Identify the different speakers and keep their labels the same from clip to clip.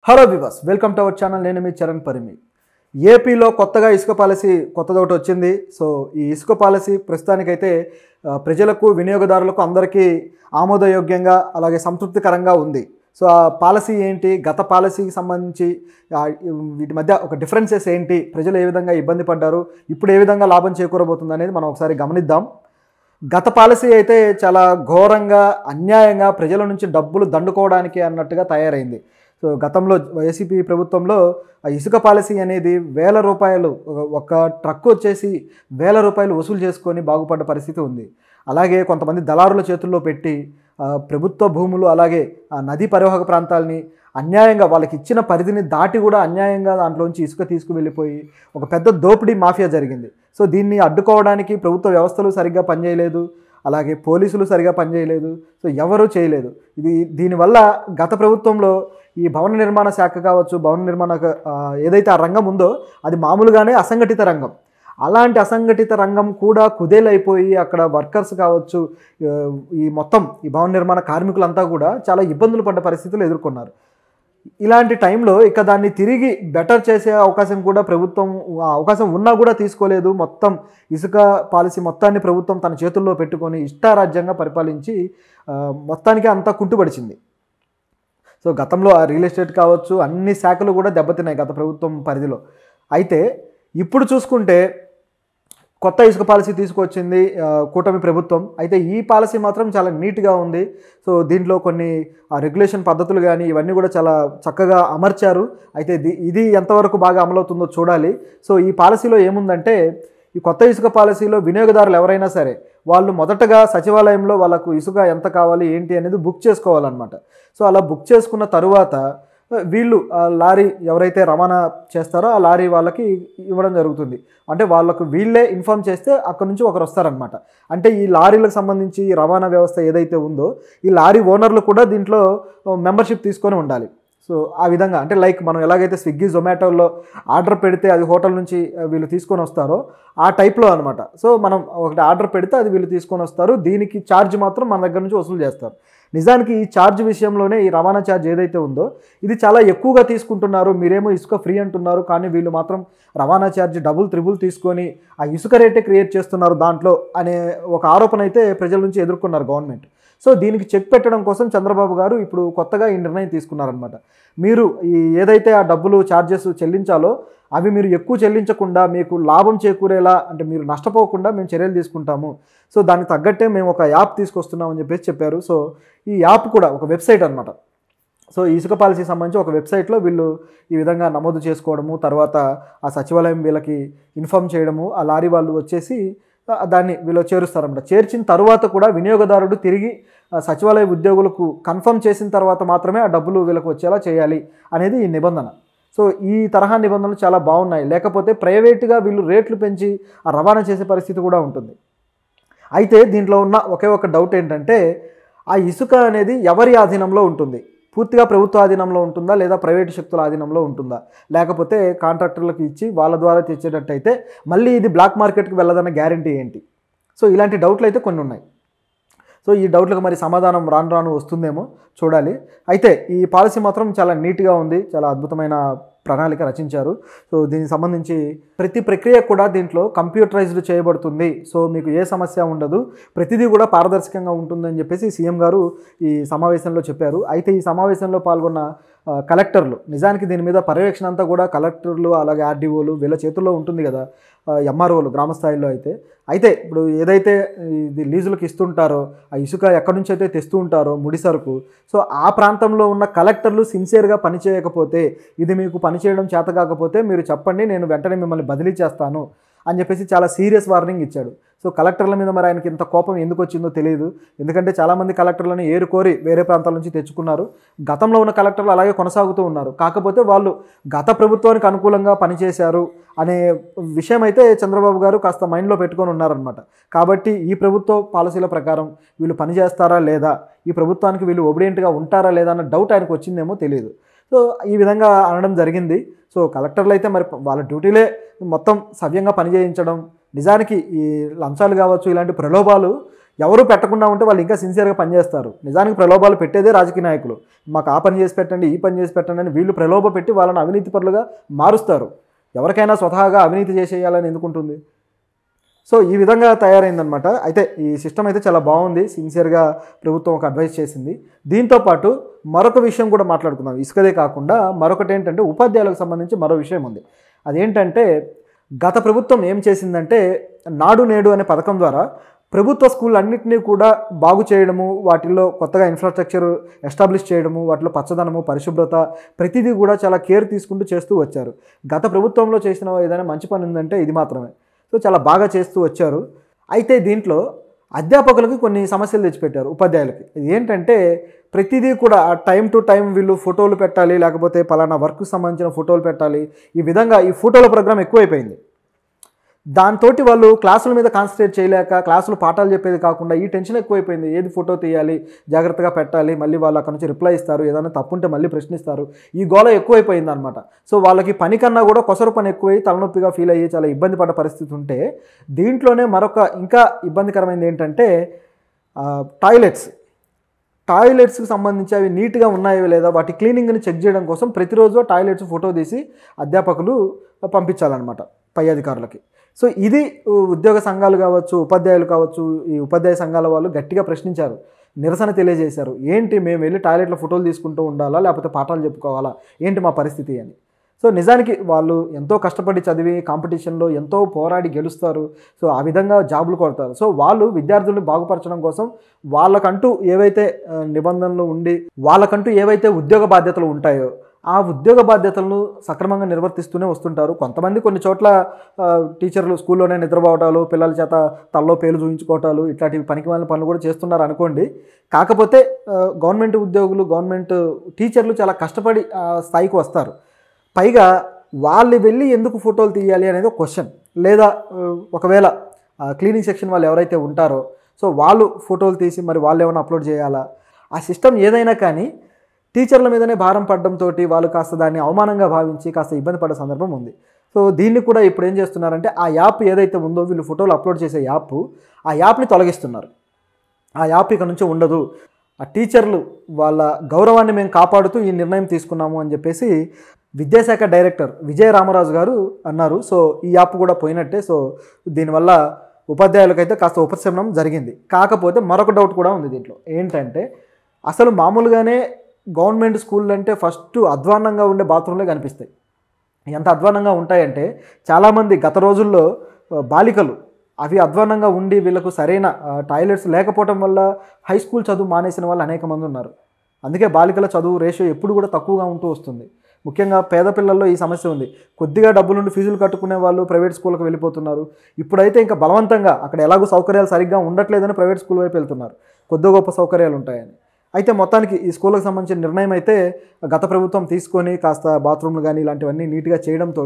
Speaker 1: Hello viewers, welcome to our channel. నేను మీ చరణ్ పరిమి. ఏపీలో కొత్తగా ఇసుక పాలసీ కొత్తదొకటి వచ్చింది. సో ఈ ఇసుక పాలసీ ప్రస్తుతానికైతే ప్రజలకు, వినియోగదారులకు అందరికీ ఆమోదయోగ్యంగా అలాగే సంతృప్తికరంగా ఉంది. సో ఆ పాలసీ ఏంటి, గత పాలసీకి సంబంధించి వీటి మధ్య ఒక డిఫరెన్సెస్ ఏంటి, ప్రజలు ఏ విధంగా ఇబ్బంది పడ్డారు, ఇప్పుడు ఏ విధంగా లాభం చేకూరబోతుంది అనేది మనం ఒకసారి గమనిద్దాం. గత పాలసీ అయితే చాలా ఘోరంగా, అన్యాయంగా ప్రజల నుంచి డబ్బులు దండుకోవడానికి అన్నట్టుగా తయారైంది. సో గతంలో వైసీపీ ప్రభుత్వంలో ఇసుక పాలసీ అనేది వేల రూపాయలు, ఒక ట్రక్ వచ్చేసి వేల రూపాయలు వసూలు చేసుకొని బాగుపడ్డ పరిస్థితి ఉంది. అలాగే కొంతమంది దళారుల చేతుల్లో పెట్టి ప్రభుత్వ భూములు అలాగే నదీ పరివాహక ప్రాంతాలని అన్యాయంగా వాళ్ళకి ఇచ్చిన పరిధిని దాటి కూడా అన్యాయంగా దాంట్లోంచి ఇసుక తీసుకువెళ్ళిపోయి ఒక పెద్ద దోపిడీ మాఫియా జరిగింది. సో దీన్ని అడ్డుకోవడానికి ప్రభుత్వ వ్యవస్థలు సరిగ్గా పనిచేయలేదు, అలాగే పోలీసులు సరిగా పనిచేయలేదు. సో ఎవరూ చేయలేదు. దీనివల్ల గత ప్రభుత్వంలో ఈ భవన నిర్మాణ శాఖ కావచ్చు, భవన నిర్మాణ ఏదైతే ఆ రంగం ఉందో అది మామూలుగానే అసంఘటిత రంగం. అలాంటి అసంఘటిత రంగం కూడా కుదేలైపోయి అక్కడ వర్కర్స్ కావచ్చు, ఈ మొత్తం ఈ భవన నిర్మాణ కార్మికులంతా కూడా చాలా ఇబ్బందులు పడ్డ పరిస్థితులు ఎదుర్కొన్నారు. ఇలాంటి టైంలో ఇక దాన్ని తిరిగి బెటర్ చేసే అవకాశం కూడా ప్రభుత్వం అవకాశం ఉన్నా కూడా తీసుకోలేదు. మొత్తం ఇసుక పాలసీ మొత్తాన్ని ప్రభుత్వం తన చేతుల్లో పెట్టుకొని ఇష్టారాజ్యంగా పరిపాలించి మొత్తానికి అంతా కుంటుపడిచింది. సో గతంలో ఆ రియల్ ఎస్టేట్ కావచ్చు, అన్ని శాఖలు కూడా దెబ్బతిన్నాయి గత ప్రభుత్వం పరిధిలో. అయితే ఇప్పుడు చూసుకుంటే కొత్త ఇసుక పాలసీ తీసుకొచ్చింది కూటమి ప్రభుత్వం. అయితే ఈ పాలసీ మాత్రం చాలా నీట్గా ఉంది. సో దీంట్లో కొన్ని రెగ్యులేషన్ పద్ధతులు కానీ ఇవన్నీ కూడా చాలా చక్కగా అమర్చారు. అయితే ఇది ఎంతవరకు బాగా అమలవుతుందో చూడాలి. సో ఈ పాలసీలో ఏముందంటే, ఈ కొత్త ఇసుక పాలసీలో వినియోగదారులు ఎవరైనా సరే వాళ్ళు మొదటగా సచివాలయంలో వాళ్ళకు ఇసుక ఎంత కావాలి ఏంటి అనేది బుక్ చేసుకోవాలన్నమాట. సో అలా బుక్ చేసుకున్న తరువాత వీళ్ళు లారీ ఎవరైతే రవాణా చేస్తారో ఆ లారీ వాళ్ళకి ఇవ్వడం జరుగుతుంది. అంటే వాళ్ళకు వీళ్ళే ఇన్ఫార్మ్ చేస్తే అక్కడ నుంచి ఒకరు వస్తారనమాట. అంటే ఈ లారీలకు సంబంధించి రవాణా వ్యవస్థ ఏదైతే ఉందో ఈ లారీ ఓనర్లు కూడా దీంట్లో మెంబర్షిప్ తీసుకొని ఉండాలి. సో ఆ విధంగా అంటే లైక్ మనం ఎలాగైతే స్విగ్గీ, జొమాటోలో ఆర్డర్ పెడితే అది హోటల్ నుంచి వీళ్ళు తీసుకొని వస్తారో ఆ టైప్లో అనమాట. సో మనం ఒకటి ఆర్డర్ పెడితే అది వీళ్ళు తీసుకొని వస్తారు. దీనికి ఛార్జ్ మాత్రం మన దగ్గర నుంచి వసూలు చేస్తారు. నిజానికి ఈ ఛార్జ్ విషయంలోనే ఈ రవాణా ఛార్జ్ ఏదైతే ఉందో ఇది చాలా ఎక్కువగా తీసుకుంటున్నారు. మీరేమో ఇసుక ఫ్రీ అంటున్నారు, కానీ వీళ్ళు మాత్రం రవాణా ఛార్జ్ డబుల్ త్రిబుల్ తీసుకొని ఆ ఇసుక రేటే క్రియేట్ చేస్తున్నారు దాంట్లో అనే ఒక ఆరోపణ అయితే ప్రజల నుంచి ఎదుర్కొన్నారు గవర్నమెంట్. సో దీనికి చెక్ పెట్టడం కోసం చంద్రబాబు గారు ఇప్పుడు కొత్తగా ఈ నిర్ణయం తీసుకున్నారనమాట. మీరు ఏదైతే ఆ డబ్బులు ఛార్జెస్ చెల్లించాలో అవి మీరు ఎక్కువ చెల్లించకుండా మీకు లాభం చేకూరేలా, అంటే మీరు నష్టపోకుండా మేము చర్యలు తీసుకుంటాము. సో దానికి తగ్గట్టే మేము ఒక యాప్ తీసుకొస్తున్నామని చెప్పారు. సో ఈ యాప్ కూడా ఒక వెబ్సైట్ అనమాట. సో ఈ ఇసుక పాలసీ సంబంధించి ఒక వెబ్సైట్లో వీళ్ళు ఈ విధంగా నమోదు చేసుకోవడము, తర్వాత ఆ సచివాలయం వీళ్ళకి ఇన్ఫామ్ చేయడము, ఆ లారీ వాళ్ళు వచ్చేసి దాన్ని వీళ్ళు చేరుస్తారన్నమాట. చేర్చిన తర్వాత కూడా వినియోగదారుడు తిరిగి సచివాలయ ఉద్యోగులకు కన్ఫర్మ్ చేసిన తర్వాత మాత్రమే ఆ డబ్బులు వీళ్ళకి వచ్చేలా చేయాలి అనేది ఈ నిబంధన. సో ఈ తరహా నిబంధనలు చాలా బాగున్నాయి. లేకపోతే ప్రైవేటుగా వీళ్ళు రేట్లు పెంచి ఆ రవాణా చేసే పరిస్థితి కూడా ఉంటుంది. అయితే దీంట్లో ఉన్న ఒకే ఒక డౌట్ ఏంటంటే, ఆ ఇసుక అనేది ఎవరి ఆధీనంలో ఉంటుంది? పూర్తిగా ప్రభుత్వ ఆధీనంలో ఉంటుందా, లేదా ప్రైవేటు శక్తుల ఆధీనంలో ఉంటుందా, లేకపోతే కాంట్రాక్టర్లకు ఇచ్చి వాళ్ళ ద్వారా తెచ్చేటట్టయితే మళ్ళీ ఇది బ్లాక్ మార్కెట్కి వెళ్ళదన్న గ్యారంటీ ఏంటి? సో ఇలాంటి డౌట్లు అయితే కొన్ని ఉన్నాయి. సో ఈ డౌట్లకు మరి సమాధానం రాను రాను వస్తుందేమో చూడాలి. అయితే ఈ పాలసీ మాత్రం చాలా నీట్గా ఉంది, చాలా అద్భుతమైన ప్రణాళిక రచించారు. సో దీనికి సంబంధించి ప్రతి ప్రక్రియ కూడా దీంట్లో కంప్యూటరైజ్డ్ చేయబడుతుంది. సో మీకు ఏ సమస్య ఉండదు, ప్రతిదీ కూడా పారదర్శకంగా ఉంటుందని చెప్పేసి సీఎం గారు ఈ సమావేశంలో చెప్పారు. అయితే ఈ సమావేశంలో పాల్గొన్న కలెక్టర్లు, నిజానికి దీని మీద పర్యవేక్షణ అంతా కూడా కలెక్టర్లు అలాగే ఆర్డీఓలు వీళ్ళ చేతుల్లో ఉంటుంది కదా, ఎంఆర్ఓలు గ్రామ స్థాయిలో. అయితే ఇప్పుడు ఏదైతే ఇది లీజులకు ఇస్తుంటారో ఆ ఇసుక ఎక్కడి నుంచి అయితే తెస్తూ ఉంటారో ముడి సరుకు, సో ఆ ప్రాంతంలో ఉన్న కలెక్టర్లు సిన్సియర్గా పనిచేయకపోతే, ఇది మీకు పనిచేయడం చేత కాకపోతే మీరు చెప్పండి, నేను వెంటనే మిమ్మల్ని బదిలీ చేస్తాను అని చెప్పేసి చాలా సీరియస్ వార్నింగ్ ఇచ్చాడు. సో కలెక్టర్ల మీద మరి ఆయనకి ఇంత కోపం ఎందుకు వచ్చిందో తెలియదు. ఎందుకంటే చాలామంది కలెక్టర్లను ఏరుకోరి వేరే ప్రాంతాల నుంచి తెచ్చుకున్నారు. గతంలో ఉన్న కలెక్టర్లు అలాగే కొనసాగుతూ ఉన్నారు. కాకపోతే వాళ్ళు గత ప్రభుత్వానికి అనుకూలంగా పనిచేశారు అనే విషయం అయితే చంద్రబాబు గారు కాస్త మైండ్లో పెట్టుకొని ఉన్నారనమాట. కాబట్టి ఈ ప్రభుత్వ పాలసీల ప్రకారం వీళ్ళు పనిచేస్తారా లేదా, ఈ ప్రభుత్వానికి వీళ్ళు ఒబిడియంట్గా ఉంటారా లేదా అన్న డౌట్ ఆయనకు వచ్చిందేమో తెలియదు. సో ఈ విధంగా అనడం జరిగింది. సో కలెక్టర్లు అయితే మరి వాళ్ళ డ్యూటీలే మొత్తం సవ్యంగా పనిచేయించడం, నిజానికి ఈ లంచాలు కావచ్చు ఇలాంటి ప్రలోభాలు ఎవరు పెట్టకుండా ఉంటే వాళ్ళు ఇంకా సిన్సియర్గా పనిచేస్తారు. నిజానికి ప్రలోభాలు పెట్టేదే రాజకీయ నాయకులు. మాకు ఆ పని చేసి పెట్టండి, ఈ పని చేసి పెట్టండి అని వీళ్ళు ప్రలోభ పెట్టి వాళ్ళని అవినీతి పరులుగా మారుస్తారు. ఎవరికైనా స్వతహాగా అవినీతి చేసేయాలని ఎందుకుంటుంది? సో ఈ విధంగా తయారైందనమాట. అయితే ఈ సిస్టమ్ అయితే చాలా బాగుంది. సిన్సియర్గా ప్రభుత్వం ఒక అడ్వైస్ చేసింది. దీంతోపాటు మరొక విషయం కూడా మాట్లాడుకుందాం. ఇసుకదే కాకుండా మరొకటి ఏంటంటే ఉపాధ్యాయులకు సంబంధించి మరో విషయం ఉంది. అదేంటంటే గత ప్రభుత్వం ఏం చేసిందంటే నాడు నేడు అనే పథకం ద్వారా ప్రభుత్వ స్కూళ్ళన్నింటినీ కూడా బాగు చేయడము, వాటిల్లో కొత్తగా ఇన్ఫ్రాస్ట్రక్చర్ ఎస్టాబ్లిష్ చేయడము, వాటిలో పచ్చదనము, పరిశుభ్రత ప్రతిదీ కూడా చాలా కేర్ తీసుకుంటూ చేస్తూ వచ్చారు. గత ప్రభుత్వంలో చేసిన ఏదైనా మంచి పని ఉందంటే ఇది మాత్రమే. సో చాలా బాగా చేస్తూ వచ్చారు. అయితే దీంట్లో అధ్యాపకులకి కొన్ని సమస్యలు తెచ్చిపెట్టారు ఉపాధ్యాయులకి. ఇది ఏంటంటే ప్రతిదీ కూడా టైం టు టైం వీళ్ళు ఫోటోలు పెట్టాలి, లేకపోతే పలానా వర్క్కి సంబంధించిన ఫోటోలు పెట్టాలి. ఈ విధంగా ఈ ఫోటోల ప్రోగ్రామ్ ఎక్కువైపోయింది. దాంతో వాళ్ళు క్లాసుల మీద కాన్సన్ట్రేట్ చేయలేక క్లాసులు పాఠాలు చెప్పేది కాకుండా ఈ టెన్షన్ ఎక్కువైపోయింది. ఏది ఫోటో తీయాలి, జాగ్రత్తగా పెట్టాలి, మళ్ళీ వాళ్ళు అక్కడ నుంచి రిప్లై ఇస్తారు, ఏదైనా తప్పుంటే మళ్ళీ ప్రశ్నిస్తారు. ఈ గోల ఎక్కువైపోయింది అనమాట. సో వాళ్ళకి పని కన్నా కూడా కొసరు పని ఎక్కువై తలనొప్పిగా ఫీల్ అయ్యి చాలా ఇబ్బంది పడ్డ పరిస్థితి ఉంటే, దీంట్లోనే మరొక ఇంకా ఇబ్బందికరమైనది ఏంటంటే టాయిలెట్స్కి సంబంధించి అవి నీట్గా ఉన్నాయో లేదా వాటి క్లీనింగ్ని చెక్ చేయడం కోసం ప్రతిరోజు టాయిలెట్స్ ఫోటో తీసి అధ్యాపకులు పంపించాలన్నమాట పై అధికారులకి. సో ఇది ఉద్యోగ సంఘాలు కావచ్చు, ఉపాధ్యాయులు కావచ్చు, ఈ ఉపాధ్యాయ సంఘాల వాళ్ళు గట్టిగా ప్రశ్నించారు, నిరసన తెలియజేశారు. ఏంటి మేము వెళ్ళి టాయిలెట్లో ఫోటోలు తీసుకుంటూ ఉండాలా, లేకపోతే పాఠాలు చెప్పుకోవాలా, ఏంటి మా పరిస్థితి అని. సో నిజానికి వాళ్ళు ఎంతో కష్టపడి చదివి కాంపిటీషన్లో ఎంతో పోరాడి గెలుస్తారు. సో ఆ విధంగా జాబులు కొడతారు. సో వాళ్ళు విద్యార్థులను బాగుపరచడం కోసం వాళ్ళకంటూ ఏవైతే నిబంధనలు ఉండి వాళ్ళకంటూ ఏవైతే ఉద్యోగ బాధ్యతలు ఉంటాయో ఆ ఉద్యోగ బాధ్యతలను సక్రమంగా నిర్వర్తిస్తూనే వస్తుంటారు. కొంతమంది కొన్ని చోట్ల టీచర్లు స్కూల్లోనే నిద్రపోవటాలు, పిల్లల చేత తల్లో పేలు చూపించుకోవటాలు, ఇట్లాంటివి పనికిమాలిన పనులు కూడా చేస్తున్నారు అనుకోండి. కాకపోతే గవర్నమెంట్ ఉద్యోగులు, గవర్నమెంట్ టీచర్లు చాలా కష్టపడి స్థాయికి వస్తారు. పైగా వాళ్ళు వెళ్ళి ఎందుకు ఫోటోలు తీయాలి అనేది ఒక క్వశ్చన్. లేదా ఒకవేళ క్లీనింగ్ సెక్షన్ వాళ్ళు ఎవరైతే ఉంటారో సో వాళ్ళు ఫోటోలు తీసి మరి వాళ్ళు ఏమైనా అప్లోడ్ చేయాలా? ఆ సిస్టమ్ ఏదైనా కానీ టీచర్ల మీదనే భారం పడడంతో వాళ్ళు కాస్త దాన్ని అవమానంగా భావించి కాస్త ఇబ్బంది పడే సందర్భం ఉంది. సో దీన్ని కూడా ఇప్పుడు ఏం చేస్తున్నారంటే ఆ యాప్ ఏదైతే ఉందో వీళ్ళు ఫోటోలు అప్లోడ్ చేసే ఆ యాప్ని తొలగిస్తున్నారు. ఆ యాప్ ఇక నుంచి ఉండదు. ఆ టీచర్లు వాళ్ళ గౌరవాన్ని మేము కాపాడుతూ ఈ నిర్ణయం తీసుకున్నాము అని చెప్పేసి విద్యాశాఖ డైరెక్టర్ విజయ రామరాజు గారు అన్నారు. సో ఈ యాప్ కూడా పోయినట్టే. సో దీనివల్ల ఉపాధ్యాయులకైతే కాస్త ఉపశమనం జరిగింది. కాకపోతే మరొక డౌట్ కూడా ఉంది దీంట్లో. ఏంటంటే అసలు మామూలుగానే గవర్నమెంట్ స్కూల్ అంటే ఫస్ట్ అధ్వాన్నంగా ఉండే బాత్రూంలే కనిపిస్తాయి. ఎంత అధ్వాన్నంగా ఉంటాయంటే చాలామంది గత రోజుల్లో బాలికలు అవి అధ్వాన్నంగా ఉండి వీళ్ళకు సరైన టాయిలెట్స్ లేకపోవడం వల్ల హై స్కూల్ చదువు మానేసిన వాళ్ళు అనేక మంది ఉన్నారు. అందుకే బాలికల చదువు రేషియో ఎప్పుడు కూడా తక్కువగా ఉంటూ వస్తుంది. ముఖ్యంగా పేద పిల్లల్లో ఈ సమస్య ఉంది. కొద్దిగా డబ్బులుండి ఫీజులు కట్టుకునే వాళ్ళు ప్రైవేట్ స్కూల్కి వెళ్ళిపోతున్నారు. ఇప్పుడైతే ఇంకా బలవంతంగా అక్కడ ఎలాగో సౌకర్యాలు సరిగ్గా ఉండట్లేదని ప్రైవేట్ స్కూల్ వైపు వెళ్తున్నారు, కొద్ది గొప్ప సౌకర్యాలు ఉంటాయని. అయితే మొత్తానికి ఈ స్కూళ్ళకి సంబంధించిన నిర్ణయం అయితే గత ప్రభుత్వం తీసుకొని కాస్త బాత్రూమ్లు కానీ ఇలాంటివన్నీ నీట్గా చేయడంతో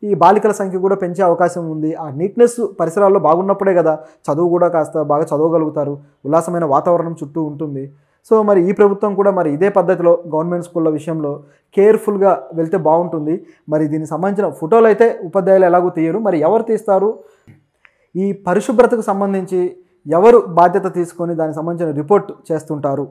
Speaker 1: ఈ బాలికల సంఖ్య కూడా పెంచే అవకాశం ఉంది. ఆ నీట్నెస్ పరిసరాల్లో బాగున్నప్పుడే కదా చదువు కూడా కాస్త బాగా చదవగలుగుతారు, ఉల్లాసమైన వాతావరణం చుట్టూ ఉంటుంది. సో మరి ఈ ప్రభుత్వం కూడా మరి ఇదే పద్ధతిలో గవర్నమెంట్ స్కూళ్ళ విషయంలో కేర్ఫుల్గా వెళ్తే బాగుంటుంది. మరి దీనికి సంబంధించిన ఫోటోలు అయితే ఉపాధ్యాయులు ఎలాగో తీయరు, మరి ఎవరు తీస్తారు? ఈ పరిశుభ్రతకు సంబంధించి ఎవరు బాధ్యత తీసుకొని దానికి సంబంధించిన రిపోర్ట్ చేస్తుంటారు?